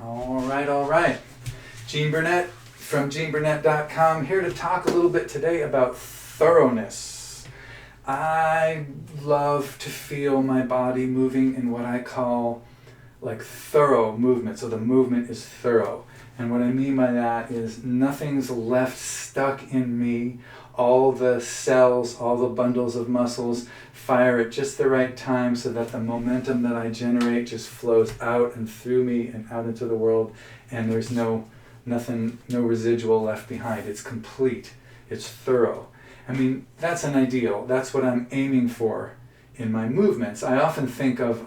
All right. Gene Burnett from GeneBurnett.com here to talk a little bit today about thoroughness. I love to feel my body moving in what I call like thorough movement. So the movement is thorough. And what I mean by that is nothing's left stuck in me. All the cells, all the bundles of muscles fire at just the right time so that the momentum that I generate just flows out and through me and out into the world, and there's no residual left behind. It's complete. It's thorough. I mean, that's an ideal. That's what I'm aiming for in my movements. I often think of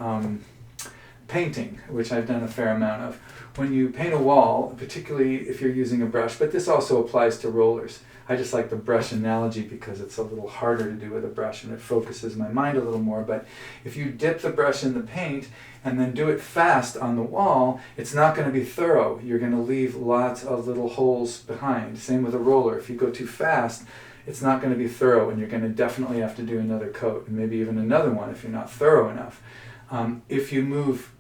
painting, which I've done a fair amount of. When you paint a wall, particularly if you're using a brush, but this also applies to rollers. I just like the brush analogy because it's a little harder to do with a brush and it focuses my mind a little more. But if you dip the brush in the paint and then do it fast on the wall, it's not going to be thorough. You're going to leave lots of little holes behind. Same with a roller. If you go too fast, it's not going to be thorough, and you're going to definitely have to do another coat and maybe even another one if you're not thorough enough. If you move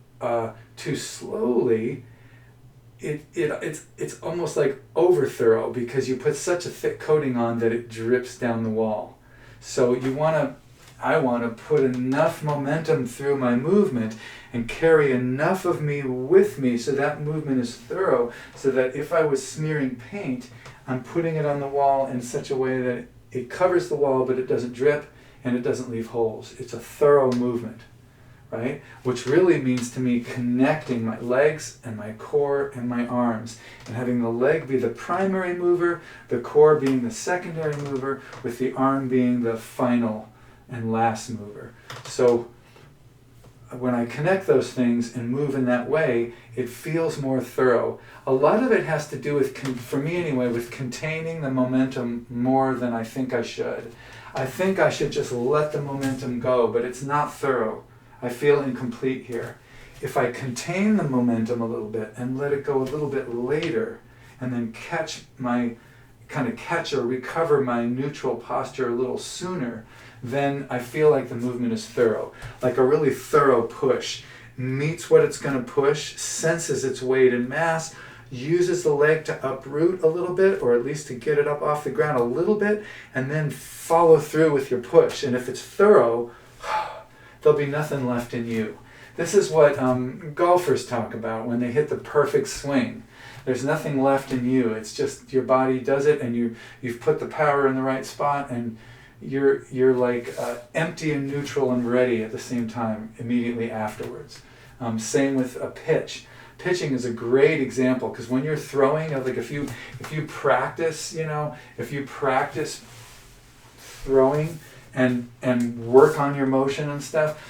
too slowly, it's almost like over thorough because you put such a thick coating on that it drips down the wall. So I want to put enough momentum through my movement and carry enough of me with me so that movement is thorough, so that if I was smearing paint, I'm putting it on the wall in such a way that it covers the wall but it doesn't drip and it doesn't leave holes. It's a thorough movement. Right? Which really means to me connecting my legs and my core and my arms, and having the leg be the primary mover, the core being the secondary mover, with the arm being the final and last mover. So when I connect those things and move in that way, it feels more thorough. A lot of it has to do with, for me anyway, with containing the momentum more than I think I should. I think I should just let the momentum go, but it's not thorough. I feel incomplete here. If I contain the momentum a little bit and let it go a little bit later, and then catch or recover my neutral posture a little sooner, then I feel like the movement is thorough. Like a really thorough push. Meets what it's going to push, senses its weight and mass, uses the leg to uproot a little bit, or at least to get it up off the ground a little bit, and then follow through with your push. And if it's thorough, there'll be nothing left in you. This is what golfers talk about when they hit the perfect swing. There's nothing left in you. It's just your body does it, and you've put the power in the right spot, and you're like empty and neutral and ready at the same time immediately afterwards. Same with a pitch. Pitching is a great example because when you're throwing, like if you practice, throwing and work on your motion and stuff,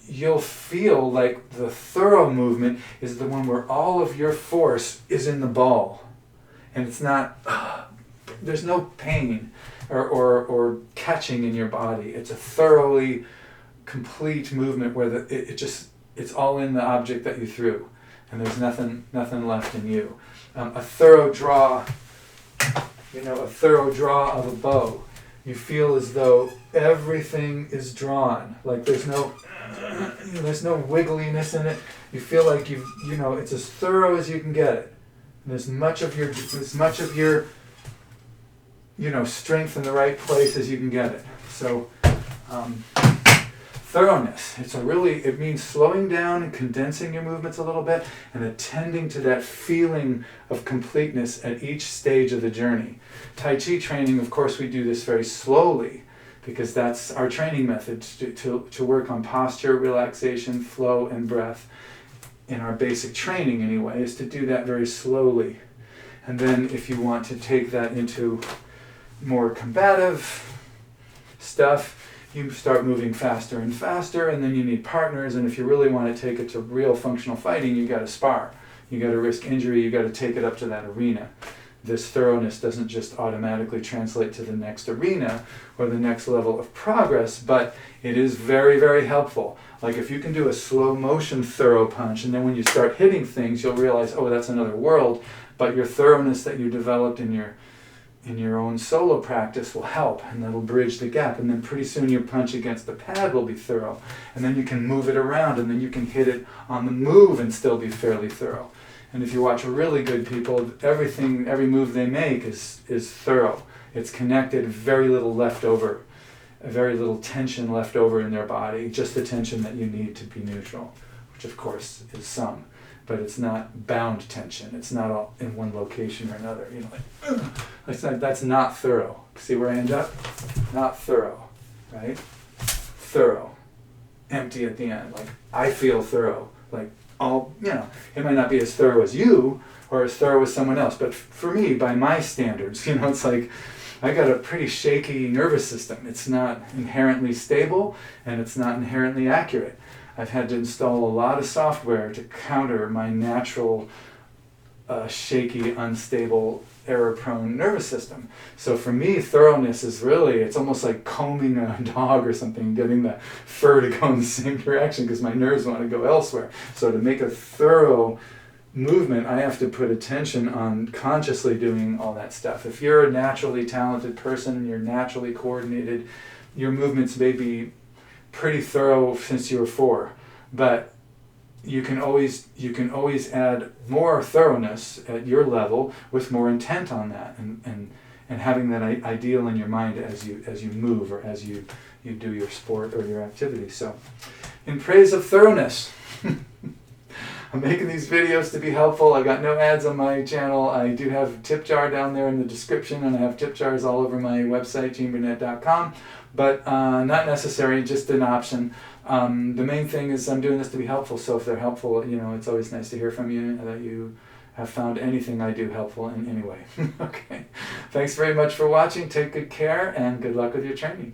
you'll feel like the thorough movement is the one where all of your force is in the ball. And it's not, there's no pain or catching in your body. It's a thoroughly complete movement where it's all in the object that you threw. And there's nothing left in you. A thorough draw of a bow. You feel as though everything is drawn, like there's no wiggliness in it. You feel like it's as thorough as you can get it. And as much of your strength in the right place as you can get it. So thoroughness. It means slowing down and condensing your movements a little bit and attending to that feeling of completeness at each stage of the journey. Tai Chi training, of course, we do this very slowly because that's our training method to work on posture, relaxation, flow, and breath. In our basic training anyway, is to do that very slowly. And then if you want to take that into more combative stuff, you start moving faster and faster, and then you need partners, and if you really want to take it to real functional fighting, you got to spar. You got to risk injury, you got to take it up to that arena. This thoroughness doesn't just automatically translate to the next arena or the next level of progress, but it is very, very helpful. Like if you can do a slow motion thorough punch, and then when you start hitting things, you'll realize, oh, that's another world, but your thoroughness that you developed in your in your own solo practice will help, and that'll bridge the gap. And then pretty soon your punch against the pad will be thorough, and then you can move it around, and then you can hit it on the move and still be fairly thorough. And if you watch really good people, every move they make is thorough. It's connected, very little left over, very little tension left over in their body, just the tension that you need to be neutral, which of course is some, but it's not bound tension. It's not all in one location or another. You know, like that's not thorough. See where I end up? Not thorough, right? Thorough, empty at the end. Like I feel thorough. Like all, you know, it might not be as thorough as you or as thorough as someone else, but for me, by my standards, you know, it's like I got a pretty shaky nervous system. It's not inherently stable, and it's not inherently accurate. I've had to install a lot of software to counter my natural shaky, unstable, error-prone nervous system. So for me, thoroughness is really, it's almost like combing a dog or something, getting the fur to go in the same direction because my nerves want to go elsewhere. So to make a thorough movement, I have to put attention on consciously doing all that stuff. If you're a naturally talented person and you're naturally coordinated, your movements may be pretty thorough since you were 4, but you can always add more thoroughness at your level with more intent on that, and having that ideal in your mind as you move or as you do your sport or your activity. So, in praise of thoroughness. I'm making these videos to be helpful. I got no ads on my channel. I do have a tip jar down there in the description, and I have tip jars all over my website, GeneBurnett.com, but not necessary, just an option. The main thing is I'm doing this to be helpful, so if they're helpful, you know, it's always nice to hear from you that you have found anything I do helpful in any way. Okay. Thanks very much for watching. Take good care, and good luck with your training.